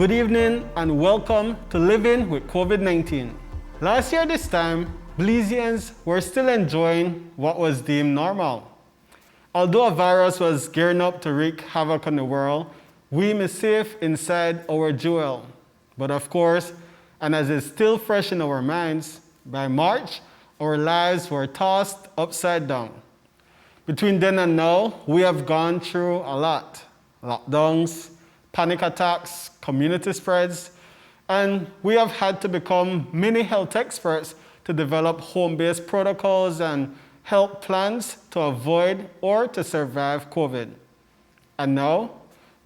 Good evening and welcome to Living with COVID-19. Last year this time, Belizeans were still enjoying what was deemed normal. Although a virus was gearing up to wreak havoc on the world, we were safe inside our jewel. But of course, and as is still fresh in our minds, by March, our lives were tossed upside down. Between then and now, we have gone through a lot. Lockdowns, panic attacks, community spreads, and we have had to become mini health experts to develop home-based protocols and health plans to avoid or to survive COVID. And now,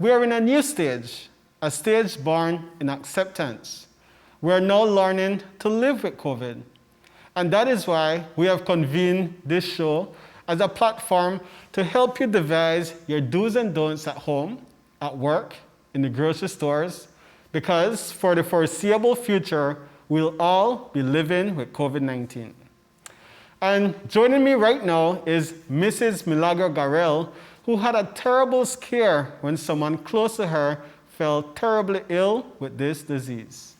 we are in a new stage, a stage born in acceptance. We are now learning to live with COVID. And that is why we have convened this show as a platform to help you devise your do's and don'ts at home, at work, in the grocery stores, because for the foreseeable future, we'll all be living with COVID-19. And joining me right now is Mrs. Milagro Garel, who had a terrible scare when someone close to her fell terribly ill with this disease.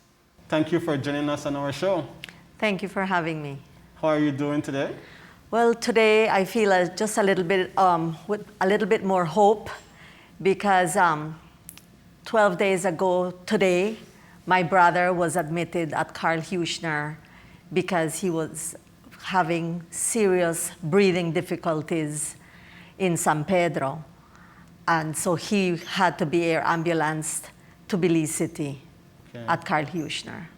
Thank you for joining us on our show. Thank you for having me. How are you doing today? Well, today I feel just a little bit with a little bit more hope because 12 days ago today, my brother was admitted at Carl Huchner because he was having serious breathing difficulties in San Pedro. And so he had to be air ambulanced to Belize City at Carl Huchner.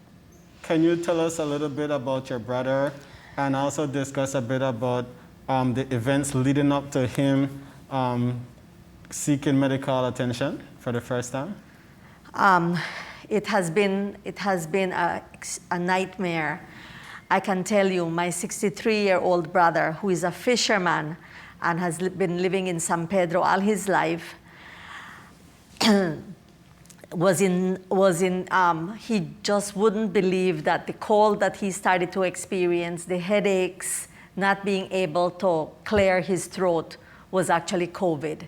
Can you tell us a little bit about your brother and also discuss a bit about the events leading up to him seeking medical attention for the first time? It has been a nightmare. I can tell you, my 63-year-old brother, who is a fisherman and has been living in San Pedro all his life, he just wouldn't believe that the cold that he started to experience, the headaches, not being able to clear his throat was actually COVID.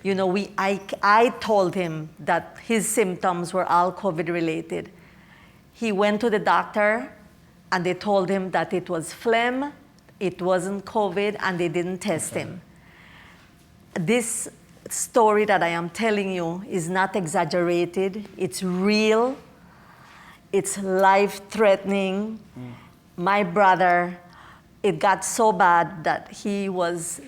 You know, I told him that his symptoms were all COVID related. He went to the doctor and they told him that it was phlegm, it wasn't COVID, and they didn't test him. This story that I am telling you is not exaggerated, it's real, it's life-threatening. My brother, it got so bad that he was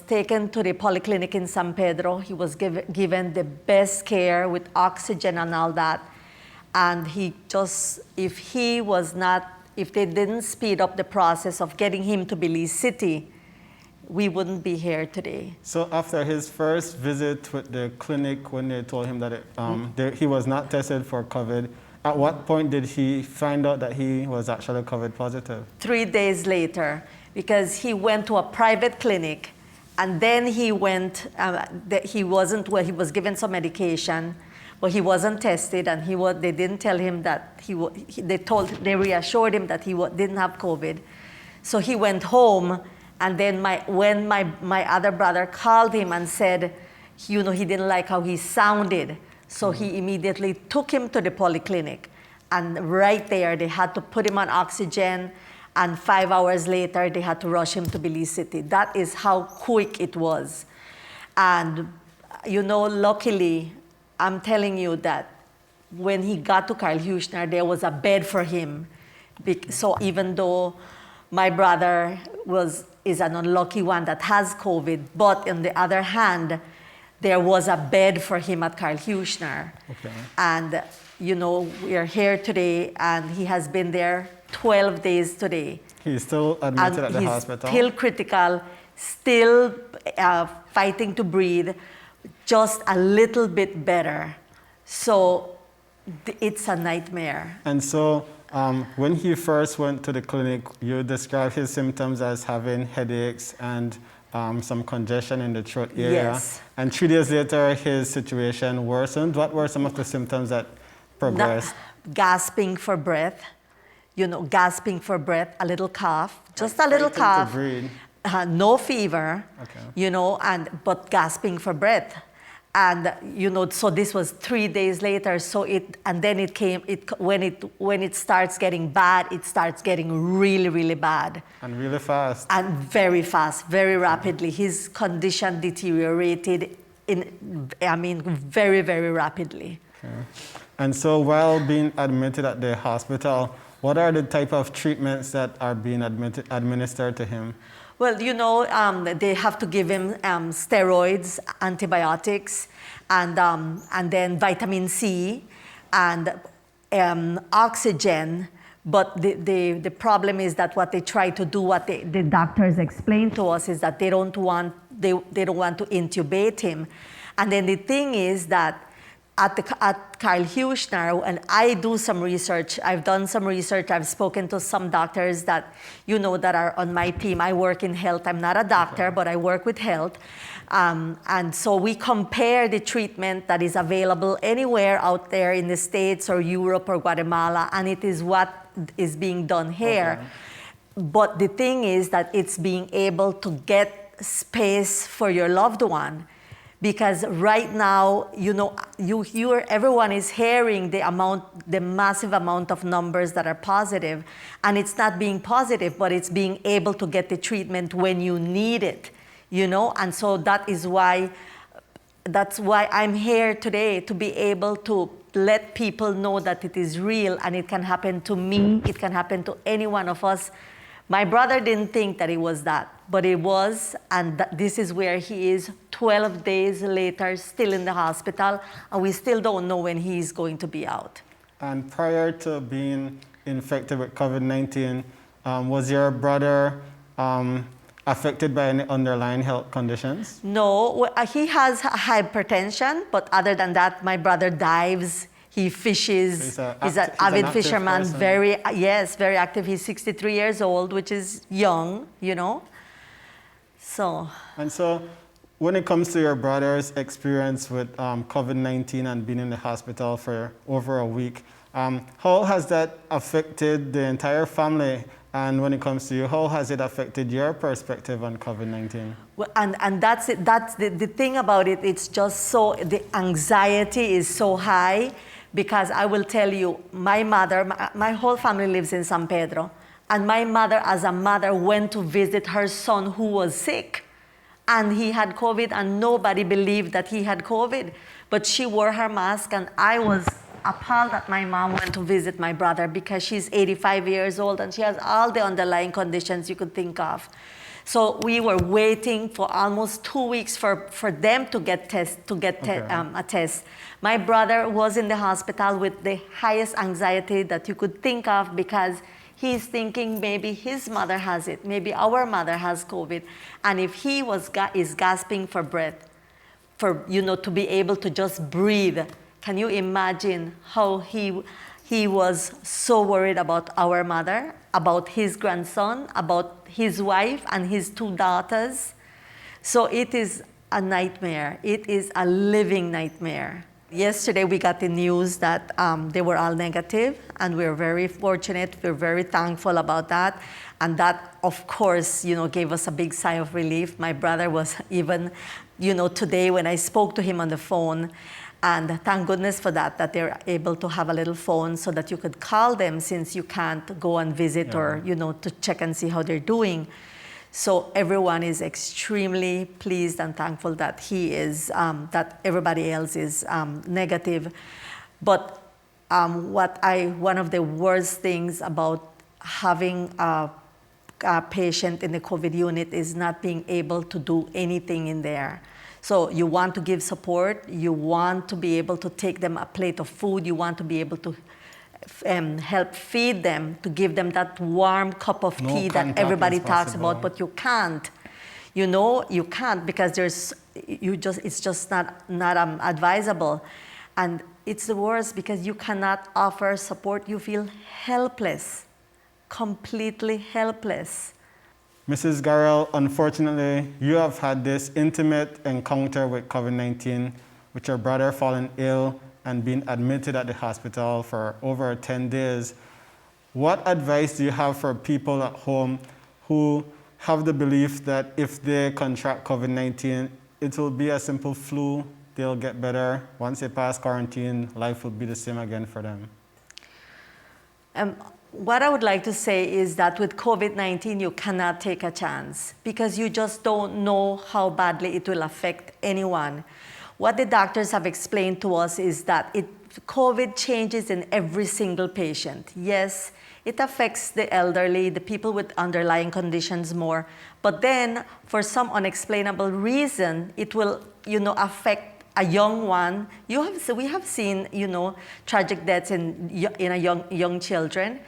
taken to the polyclinic in San Pedro. He was given the best care with oxygen and all that. And if they didn't speed up the process of getting him to Belize City, we wouldn't be here today. So after his first visit with the clinic, when they told him that he was not tested for COVID, at what point did he find out that he was actually COVID positive? 3 days later, because he went to a private clinic, and then he went, he was given some medication, but he wasn't tested, and they didn't tell him that they reassured him that he didn't have COVID. So he went home, and then when my other brother called him and said, he didn't like how he sounded, so he immediately took him to the polyclinic, and right there they had to put him on oxygen. And 5 hours later, they had to rush him to Belize City. That is how quick it was. And, luckily, I'm telling you that when he got to Carl Huchner, there was a bed for him. So even though my brother is an unlucky one that has COVID, but on the other hand, there was a bed for him at Carl Huchner. Okay. And, we are here today, and he has been there 12 days today. He's still admitted at the hospital? Still critical, still fighting to breathe, just a little bit better. So it's a nightmare. And so when he first went to the clinic, you described his symptoms as having headaches and some congestion in the throat area. Yes. And 3 days later, his situation worsened. What were some of the symptoms that progressed? Gasping for breath. Gasping for breath, a little cough, just a little cough. To breathe. No fever, Okay. but gasping for breath. And so this was 3 days later. And then it came. When it starts getting bad, it starts getting really, really bad. And really fast. And very fast, very rapidly. His condition deteriorated very, very rapidly. Okay. And so, while being admitted at the hospital, what are the type of treatments that are being administered to him? Well, they have to give him steroids, antibiotics, and then vitamin C and oxygen. But the problem is that what they try to do, what the doctors explain to us, is that they don't want to intubate him. And then the thing is that at Carl Huschner, and I do some research. I've done some research. I've spoken to some doctors that that are on my team. I work in health. I'm not a doctor, but I work with health. And so we compare the treatment that is available anywhere out there in the States or Europe or Guatemala, and it is what is being done here. Okay. But the thing is that it's being able to get space for your loved one. Because right now, everyone is hearing the massive amount of numbers that are positive, and it's not being positive, but it's being able to get the treatment when you need it, And so that's why I'm here today, to be able to let people know that it is real, and it can happen to me, it can happen to any one of us. My brother didn't think that it was that, but it was, and this is where he is 12 days later, still in the hospital, and we still don't know when he's going to be out. And prior to being infected with COVID-19, was your brother affected by any underlying health conditions? No, he has hypertension, but other than that, my brother dives. He fishes. He's an avid fisherman. Very active. He's 63 years old, which is young, So. And so, when it comes to your brother's experience with COVID-19 and being in the hospital for over a week, how has that affected the entire family? And when it comes to you, how has it affected your perspective on COVID-19? Well, and that's it. That's the thing about it. It's just the anxiety is so high. Because I will tell you, my mother, my whole family lives in San Pedro, and my mother, as a mother, went to visit her son who was sick, and he had COVID, and nobody believed that he had COVID, but she wore her mask, and I was appalled that my mom went to visit my brother because she's 85 years old, and she has all the underlying conditions you could think of. So we were waiting for almost 2 weeks for them to get a test. My brother was in the hospital with the highest anxiety that you could think of, because he's thinking maybe his mother has it, maybe our mother has COVID, and if he is gasping for breath, to be able to just breathe, can you imagine how he was so worried about our mother, about his grandson, about his wife and his 2 daughters. So it is a nightmare. It is a living nightmare. Yesterday we got the news that they were all negative, and we're very fortunate. We're very thankful about that. And that, of course, gave us a big sigh of relief. My brother was even, today when I spoke to him on the phone, and thank goodness for that they're able to have a little phone so that you could call them, since you can't go and visit or, to check and see how they're doing. So everyone is extremely pleased and thankful that he is, that everybody else is negative. But one of the worst things about having a patient in the COVID unit is not being able to do anything in there. So you want to give support, you want to be able to take them a plate of food, you want to be able to help feed them, to give them that warm cup of tea that everybody talks about, but you can't. You can't, because it's just not advisable. And it's the worst because you cannot offer support. You feel helpless, completely helpless. Mrs. Garrell, unfortunately, you have had this intimate encounter with COVID-19, with your brother falling ill and being admitted at the hospital for over 10 days. What advice do you have for people at home who have the belief that if they contract COVID-19, it will be a simple flu they'll get better? Once they pass quarantine, life will be the same again for them? What I would like to say is that with COVID-19, you cannot take a chance because you just don't know how badly it will affect anyone. What the doctors have explained to us is that COVID changes in every single patient. Yes, it affects the elderly, the people with underlying conditions more, but then for some unexplainable reason, it will, affect a young one. We have seen, tragic deaths in young children.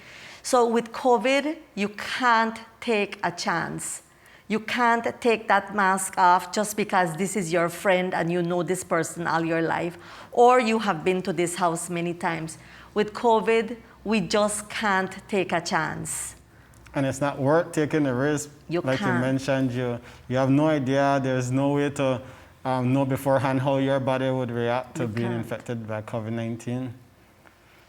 So with COVID, you can't take a chance. You can't take that mask off just because this is your friend and you know this person all your life, or you have been to this house many times. With COVID, we just can't take a chance. And it's not worth taking the risk. You mentioned, you have no idea, there's no way to know beforehand how your body would react to being infected by COVID-19.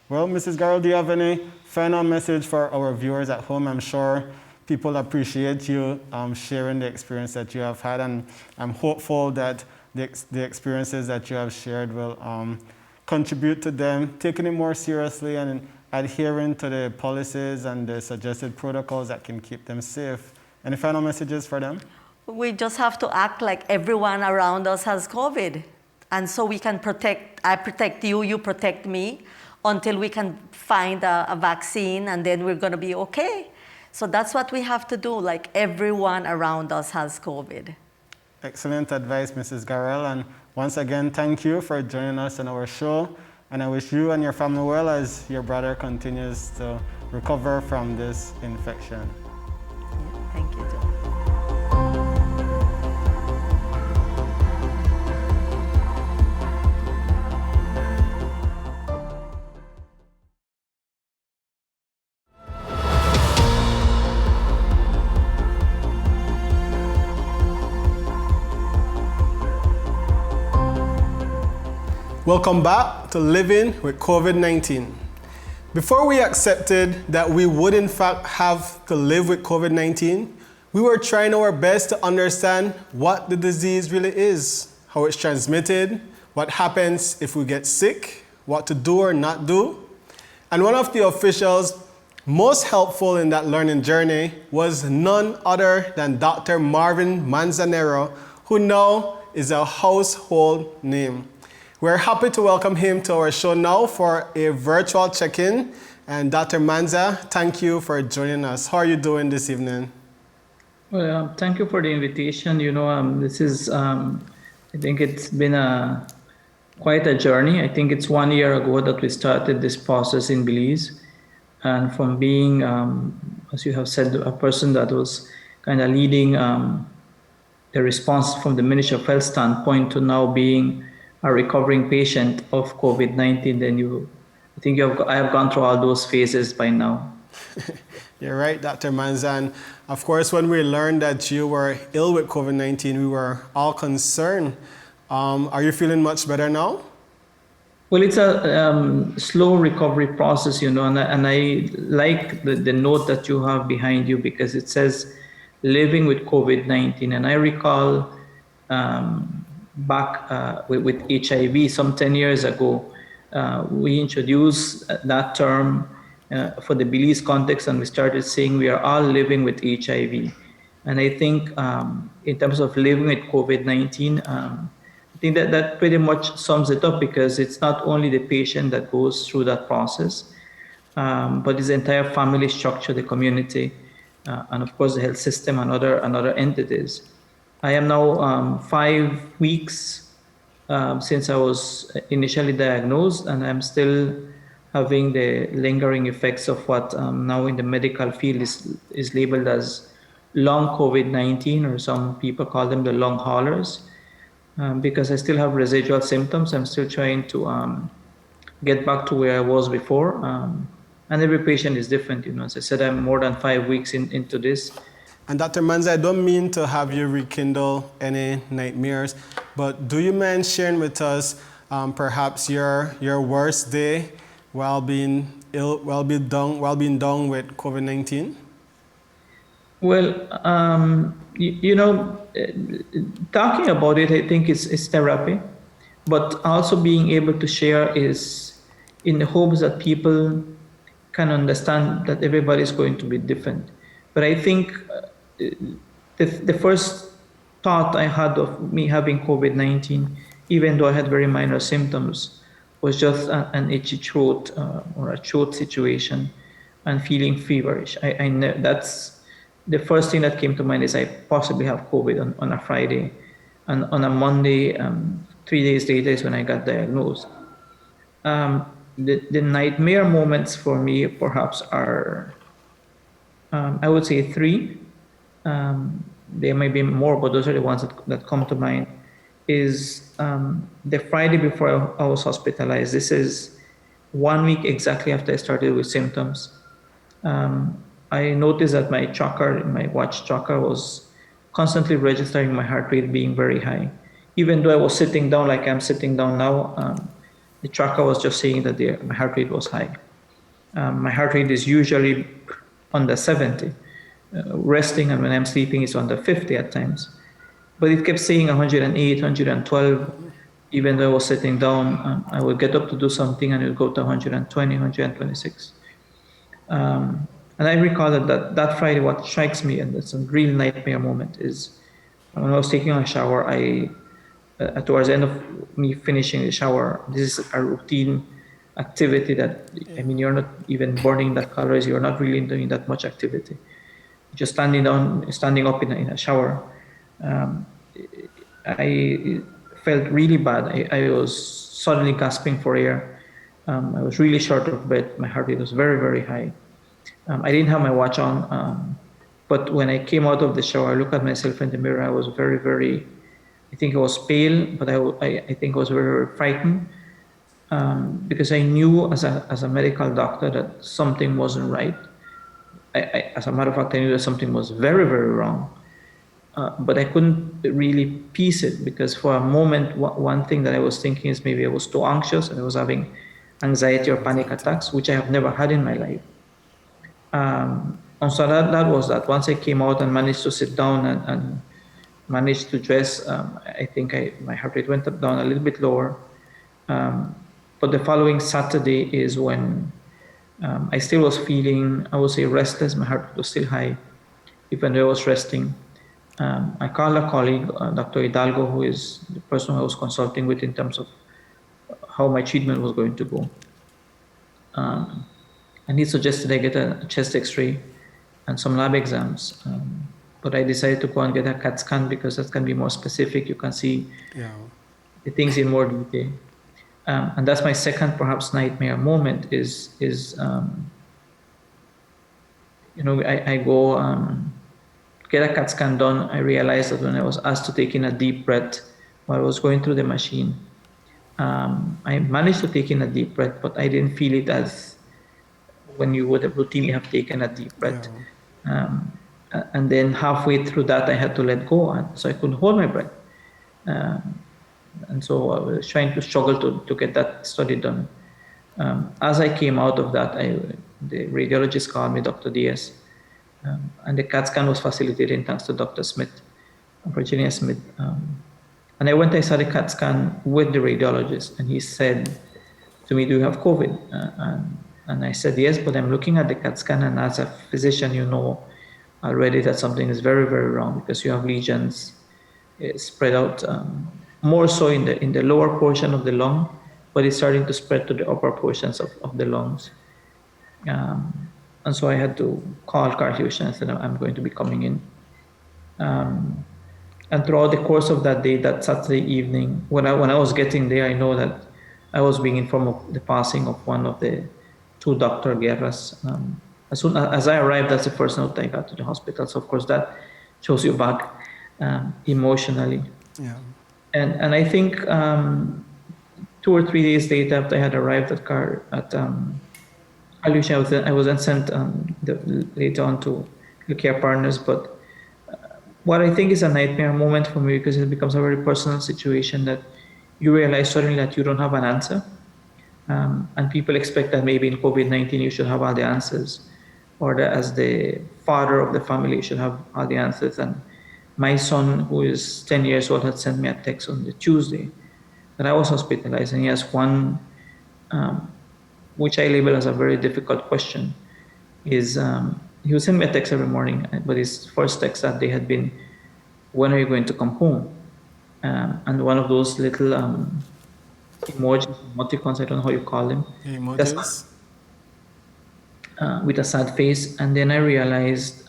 Well, Mrs. Garrell, do you have any final message for our viewers at home? I'm sure people appreciate you sharing the experience that you have had, and I'm hopeful that the experiences that you have shared will contribute to them taking it more seriously and adhering to the policies and the suggested protocols that can keep them safe. Any final messages for them? We just have to act like everyone around us has COVID. And so we can I protect you, you protect me, until we can find a vaccine, and then we're going to be okay. So that's what we have to do, like everyone around us has COVID. Excellent advice, Mrs. Garrell. And once again, thank you for joining us on our show. And I wish you and your family well as your brother continues to recover from this infection. Thank you, Joe. Welcome back to Living with COVID-19. Before we accepted that we would in fact have to live with COVID-19, we were trying our best to understand what the disease really is, how it's transmitted, what happens if we get sick, what to do or not do. And one of the officials most helpful in that learning journey was none other than Dr. Marvin Manzanero, who now is a household name. We're happy to welcome him to our show now for a virtual check-in. And Dr. Manza, thank you for joining us. How are you doing this evening? Well, thank you for the invitation. This is, I think it's been quite a journey. I think it's 1 year ago that we started this process in Belize. And from being, as you have said, a person that was kind of leading the response from the Ministry of Health standpoint to now being a recovering patient of COVID-19, then I have gone through all those phases by now. You're right, Dr. Manzan. Of course, when we learned that you were ill with COVID-19, we were all concerned. Are you feeling much better now? Well, it's a slow recovery process, and I like the note that you have behind you because it says living with COVID-19. And I recall back with HIV some 10 years ago, we introduced that term for the Belize context, and we started saying we are all living with HIV. And I think in terms of living with COVID-19, I think that pretty much sums it up because it's not only the patient that goes through that process, but it's the entire family structure, the community, and of course the health system and other entities. I am now 5 weeks since I was initially diagnosed, and I'm still having the lingering effects of what now in the medical field is labeled as long COVID-19, or some people call them the long haulers, because I still have residual symptoms. I'm still trying to get back to where I was before, and every patient is different. As I said, I'm more than 5 weeks into this. And Dr. Manza, I don't mean to have you rekindle any nightmares, but do you mind sharing with us perhaps your worst day while being ill, while being down with COVID-19? Well, talking about it, I think it's therapy. but also being able to share is in the hopes that people can understand that everybody is going to be different. But I think the first thought I had of me having COVID-19, even though I had very minor symptoms, was just an itchy throat or a throat situation and feeling feverish. That's the first thing that came to mind is I possibly have COVID on a Friday. And on a Monday, 3 days later is when I got diagnosed. The nightmare moments for me perhaps are, I would say three. There may be more, but those are the ones that come to mind. Is the Friday before I was hospitalized. This is 1 week exactly after I started with symptoms. I noticed that my tracker, my watch tracker, was constantly registering my heart rate being very high. Even though I was sitting down like I'm sitting down now, the tracker was just saying that my heart rate was high. My heart rate is usually under 70. Resting and when I'm sleeping is under 50 at times. But it kept saying 108, 112. Even though I was sitting down, I would get up to do something and it would go to 120, 126. And I recall that Friday, what strikes me, and it's a real nightmare moment, is when I was taking a shower, towards the end of me finishing the shower, this is a routine activity that, I mean, you're not even burning that calories, you're not really doing that much activity. Just standing up in a shower, I felt really bad. I was suddenly gasping for air. I was really short of breath. My heart rate was very, very high. I didn't have my watch on, but when I came out of the shower, I looked at myself in the mirror. I was very, very, I think I was pale, but I think I was very, very frightened because I knew as a medical doctor that something wasn't right. As a matter of fact, I knew that something was very, very wrong. But I couldn't really piece it because for a moment, one thing that I was thinking is maybe I was too anxious and I was having anxiety or panic attacks, which I have never had in my life. And so that was that. Once I came out and managed to sit down and managed to dress, I think my heart rate went up down a little bit lower. But the following Saturday is when I still was feeling, I would say, restless. My heart rate was still high, even though I was resting. I called a colleague, Dr. Hidalgo, who is the person I was consulting with in terms of how my treatment was going to go. And he suggested I get a chest x-ray and some lab exams. But I decided to go and get a CAT scan because that can be more specific. You can see the things in more detail. And that's my second, perhaps, nightmare moment is I go get a CAT scan done. I realized that when I was asked to take in a deep breath while I was going through the machine, I managed to take in a deep breath, but I didn't feel it as when you would have routinely have taken a deep breath. And then halfway through that, I had to let go, and so I couldn't hold my breath. And so I was trying to struggle to get that study done. As I came out of that, the radiologist called me, Dr. Diaz, and the CAT scan was facilitated thanks to Dr. Smith, Virginia Smith. And I saw the CAT scan with the radiologist, and he said to me, "Do you have COVID?" And I said, "Yes, but I'm looking at the CAT scan, and as a physician, you know already that something is very, very wrong because you have lesions spread out more so in the lower portion of the lung, but it's starting to spread to the upper portions of the lungs." And so I had to call Carthusian and said, "I'm going to be coming in." And throughout the course of that day, that Saturday evening, when I was getting there, I know that I was being informed of the passing of one of the two Dr. Guerras. As soon as I arrived, that's the first note I got to the hospital. So of course that shows you back emotionally. Yeah. And I think 2 or 3 days later, after I had arrived at Alusha, I was then sent later on to the care partners. But what I think is a nightmare moment for me because it becomes a very personal situation that you realize suddenly that you don't have an answer. And people expect that maybe in COVID-19 you should have all the answers, or that as the father of the family you should have all the answers. And my son, who is 10 years old, had sent me a text on the Tuesday that I was hospitalized, and he asked one, which I label as a very difficult question, is he would send me a text every morning, but his first text that day had been, "When are you going to come home?" And one of those little emojis, emoticons, I don't know how you call them, Emojis. with a sad face. And then I realized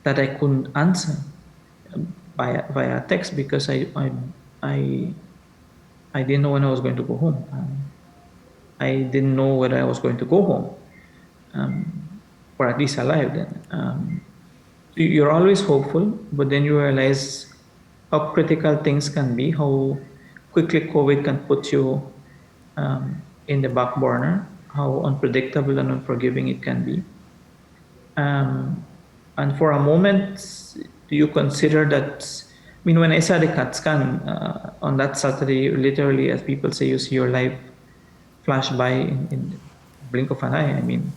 that I couldn't answer via text because I didn't know when I was going to go home. I didn't know whether I was going to go home, or at least alive then. You're always hopeful, but then you realize how critical things can be, how quickly COVID can put you in the back burner, how unpredictable and unforgiving it can be. And for a moment, do you consider that? I mean, when I saw the CAT scan on that Saturday, literally, as people say, you see your life flash by in the blink of an eye. I mean,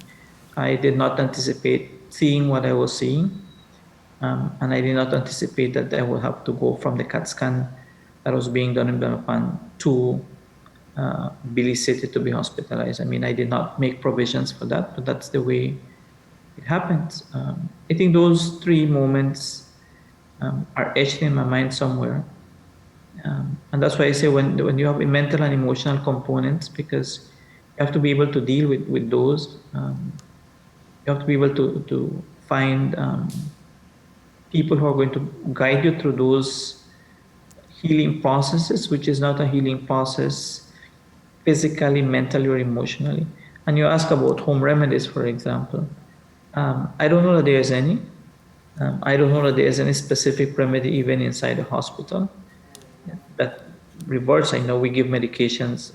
I did not anticipate seeing what I was seeing. And I did not anticipate that I would have to go from the CAT scan that was being done in Belmopan to Billy City to be hospitalized. I mean, I did not make provisions for that, but that's the way it happened. I think those three moments are etched in my mind somewhere. And that's why I say when you have a mental and emotional components, because you have to be able to deal with those. You have to be able to find people who are going to guide you through those healing processes, which is not a healing process physically, mentally, or emotionally. And you ask about home remedies, for example. I don't know that there's any. I don't know that there's any specific remedy even inside the hospital that reverts. I know we give medications,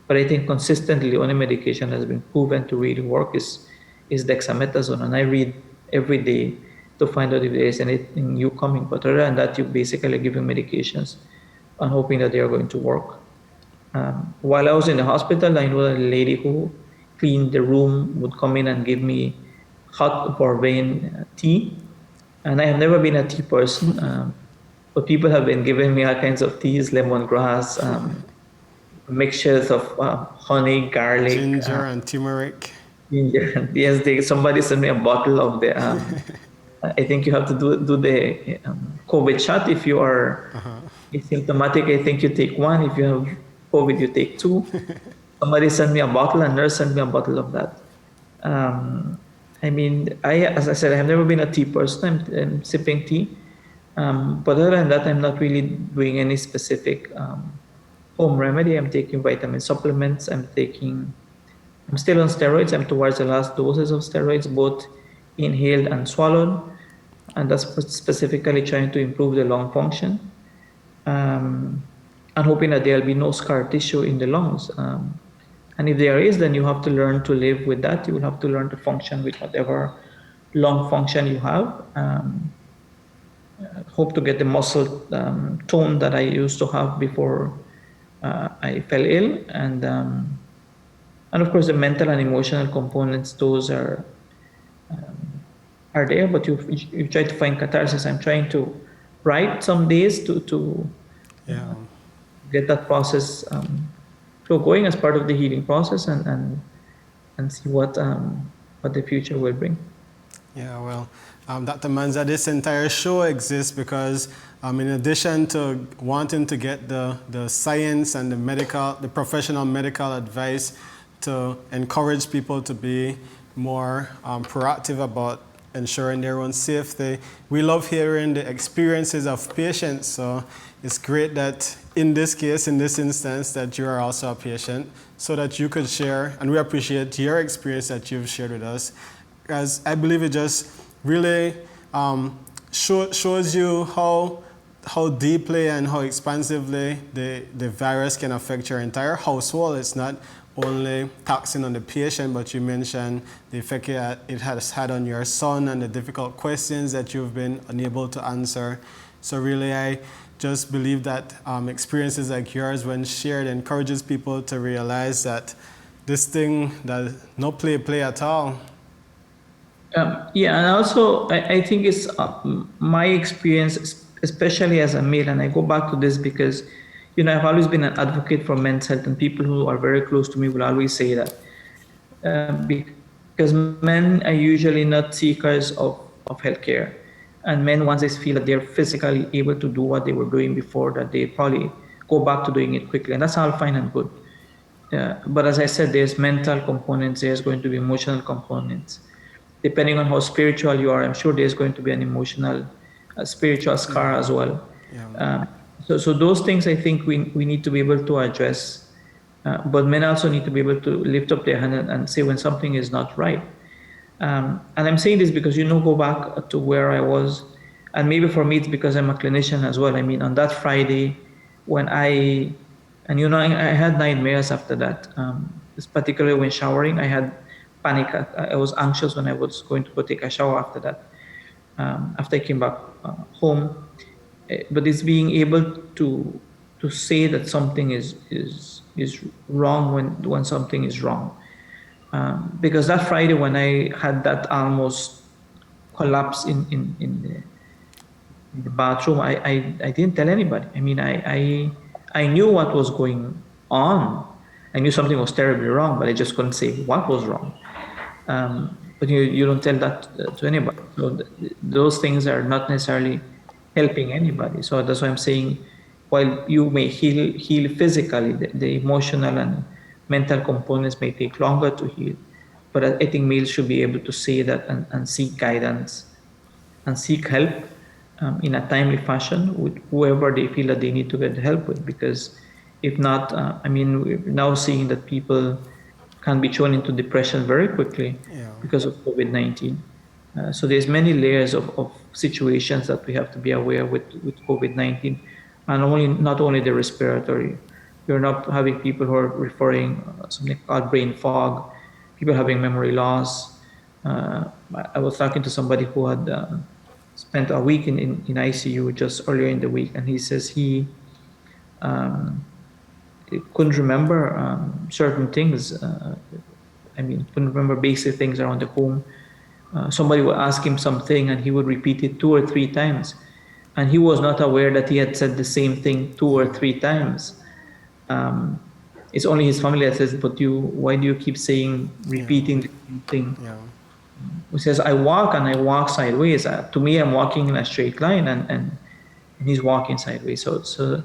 but I think consistently the only medication that has been proven to really work is dexamethasone. And I read every day to find out if there is anything new coming. But other than that, you basically giving medications and hoping that they are going to work. While I was in the hospital, I know that a lady who cleaned the room would come in and give me hot Borvein tea. And I have never been a tea person, but people have been giving me all kinds of teas, lemongrass, mixtures of honey, garlic, Ginger and turmeric. ginger. Yes, somebody sent me a bottle of the. I think you have to do the COVID shot if you are asymptomatic. I think you take one. If you have COVID, you take two. Somebody sent me a bottle, a nurse sent me a bottle of that. I mean, as I said, I have never been a tea person. I'm sipping tea. But other than that, I'm not really doing any specific home remedy. I'm taking vitamin supplements. I'm still on steroids. I'm towards the last doses of steroids, both inhaled and swallowed. And that's specifically trying to improve the lung function. And hoping that there'll be no scar tissue in the lungs. And if there is, then you have to learn to live with that. You will have to learn to function with whatever lung function you have. Hope to get the muscle tone that I used to have before I fell ill. And of course, the mental and emotional components, those are there, but you try to find catharsis. I'm trying to write some days to get that process going as part of the healing process and see what the future will bring. Yeah, well, Dr. Manza, this entire show exists because in addition to wanting to get the science and the professional medical advice to encourage people to be more proactive about ensuring their own safety, we love hearing the experiences of patients. So it's great that in this case, in this instance, that you are also a patient so that you could share, and we appreciate your experience that you've shared with us, because I believe it just really shows you how deeply and how expansively the virus can affect your entire household. It's not only taxing on the patient, but you mentioned the effect it has had on your son and the difficult questions that you've been unable to answer. So really, I just believe that experiences like yours, when shared, encourages people to realize that this thing, that no play at all. Yeah, and also I think it's my experience, especially as a male, and I go back to this because I've always been an advocate for men's health, and people who are very close to me will always say that. Because men are usually not seekers of healthcare. And men, once they feel that they're physically able to do what they were doing before, that they probably go back to doing it quickly. And that's all fine and good. But as I said, there's mental components, there's going to be emotional components. Depending on how spiritual you are, I'm sure there's going to be an emotional, spiritual scar as well. Yeah. So those things I think we need to be able to address. But men also need to be able to lift up their hand and say when something is not right. And I'm saying this because, go back to where I was. And maybe for me, it's because I'm a clinician as well. I mean, on that Friday, when I had nightmares after that. Particularly when showering, I had panic. I was anxious when I was going to go take a shower after that, after I came back home. But it's being able to say that something is wrong when something is wrong. Because that Friday when I had that almost collapse in the bathroom, I didn't tell anybody. I mean, I knew what was going on. I knew something was terribly wrong, but I just couldn't say what was wrong. But you don't tell that to anybody. So those things are not necessarily helping anybody. So that's why I'm saying, while you may heal physically, the emotional and mental components may take longer to heal. But I think males should be able to say that and seek guidance and seek help in a timely fashion with whoever they feel that they need to get help with. Because if not, we're now seeing that people can be thrown into depression very quickly because of COVID-19. So there's many layers of situations that we have to be aware with COVID-19, and not only the respiratory. You're not having people who are referring something called brain fog, people having memory loss. I was talking to somebody who had spent a week in ICU just earlier in the week, and he says he couldn't remember certain things. Couldn't remember basic things around the home. Somebody would ask him something and he would repeat it 2 or 3 times. And he was not aware that he had said the same thing 2 or 3 times. It's only his family that says, but why do you keep repeating the same thing? Yeah. He says, I walk sideways. To me, I'm walking in a straight line and he's walking sideways. So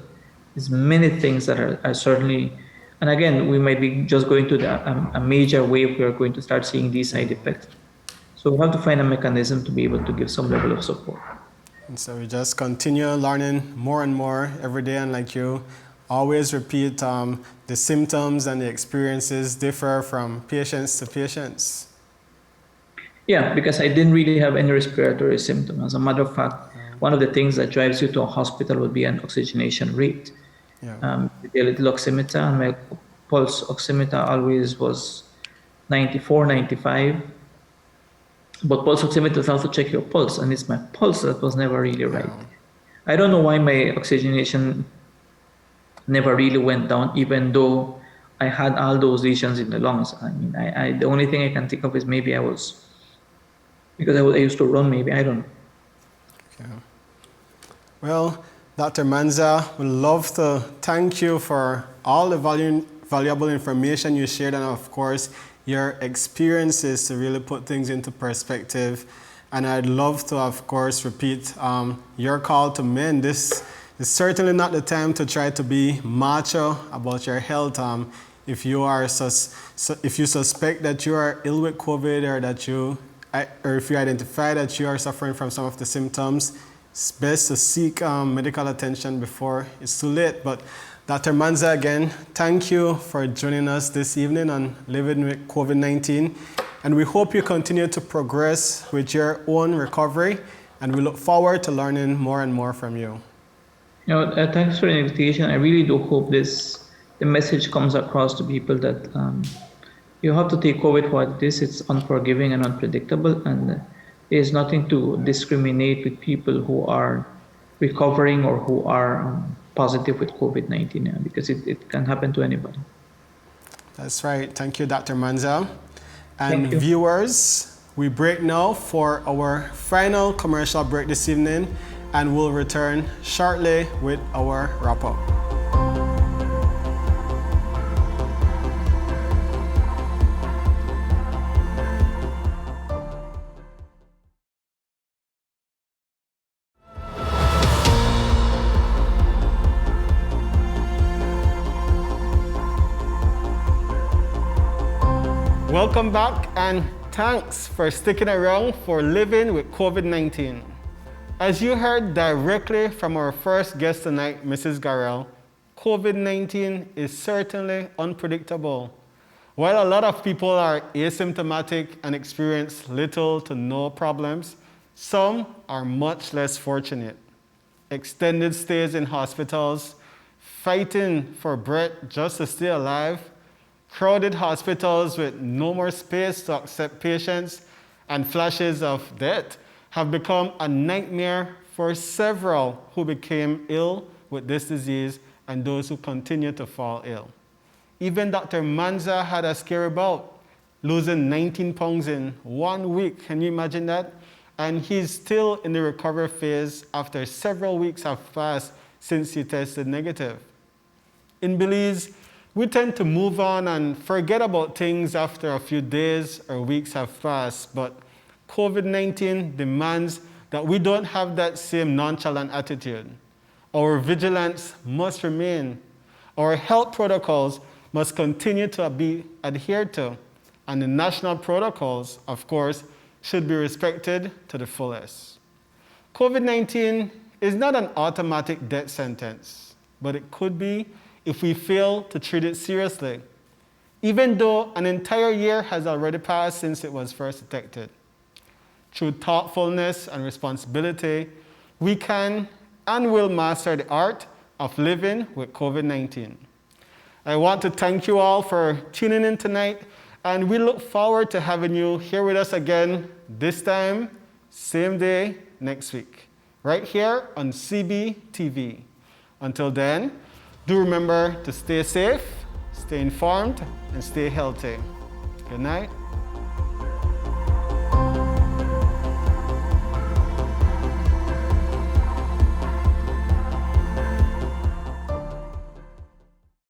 there's many things that are certainly, and again, we might be just going to a major wave. We are going to start seeing these side effects. So we have to find a mechanism to be able to give some level of support. And so we just continue learning more and more every day, and like you always repeat, the symptoms and the experiences differ from patients to patients. Yeah, because I didn't really have any respiratory symptom. As a matter of fact, one of the things that drives you to a hospital would be an oxygenation rate. The little oximeter, and my pulse oximeter always was 94, 95. But pulse oximeter is also check your pulse, and it's my pulse that was never really right. I don't know why my oxygenation never really went down, even though I had all those lesions in the lungs. The only thing I can think of is maybe I used to run, maybe, I don't know. Okay. Well, Dr. Manza, we'd love to thank you for all the valuable information you shared, and of course, your experiences to really put things into perspective. And I'd love to, of course, repeat your call to men. This is certainly not the time to try to be macho about your health. If you suspect that you are ill with COVID, or if you identify that you are suffering from some of the symptoms, it's best to seek medical attention before it's too late. But Dr. Manza, again, thank you for joining us this evening on Living with COVID-19. And we hope you continue to progress with your own recovery. And we look forward to learning more and more from you. Thanks for the invitation. I really do hope the message comes across to people that you have to take COVID for what it is. It's unforgiving and unpredictable. And there's nothing to discriminate with people who are recovering or who are positive with COVID-19, because it can happen to anybody. That's right. Thank you, Dr. Manza. And viewers, we break now for our final commercial break this evening, and we'll return shortly with our wrap-up. Welcome back and thanks for sticking around for Living with COVID-19. As you heard directly from our first guest tonight, Mrs. Garrell, COVID-19 is certainly unpredictable. While a lot of people are asymptomatic and experience little to no problems, some are much less fortunate. Extended stays in hospitals, fighting for breath just to stay alive, crowded hospitals with no more space to accept patients, and flashes of death have become a nightmare for several who became ill with this disease and those who continue to fall ill. Even Dr. Manza had a scary bout, losing 19 pounds in 1 week. Can you imagine that? And he's still in the recovery phase after several weeks have passed since he tested negative. In Belize, we tend to move on and forget about things after a few days or weeks have passed, but COVID-19 demands that we don't have that same nonchalant attitude. Our vigilance must remain. Our health protocols must continue to be adhered to, and the national protocols, of course, should be respected to the fullest. COVID-19 is not an automatic death sentence, but it could be if we fail to treat it seriously, even though an entire year has already passed since it was first detected. Through thoughtfulness and responsibility, we can and will master the art of living with COVID-19. I want to thank you all for tuning in tonight, and we look forward to having you here with us again this time, same day, next week, right here on CBTV. Until then, do remember to stay safe, stay informed, and stay healthy. Good night.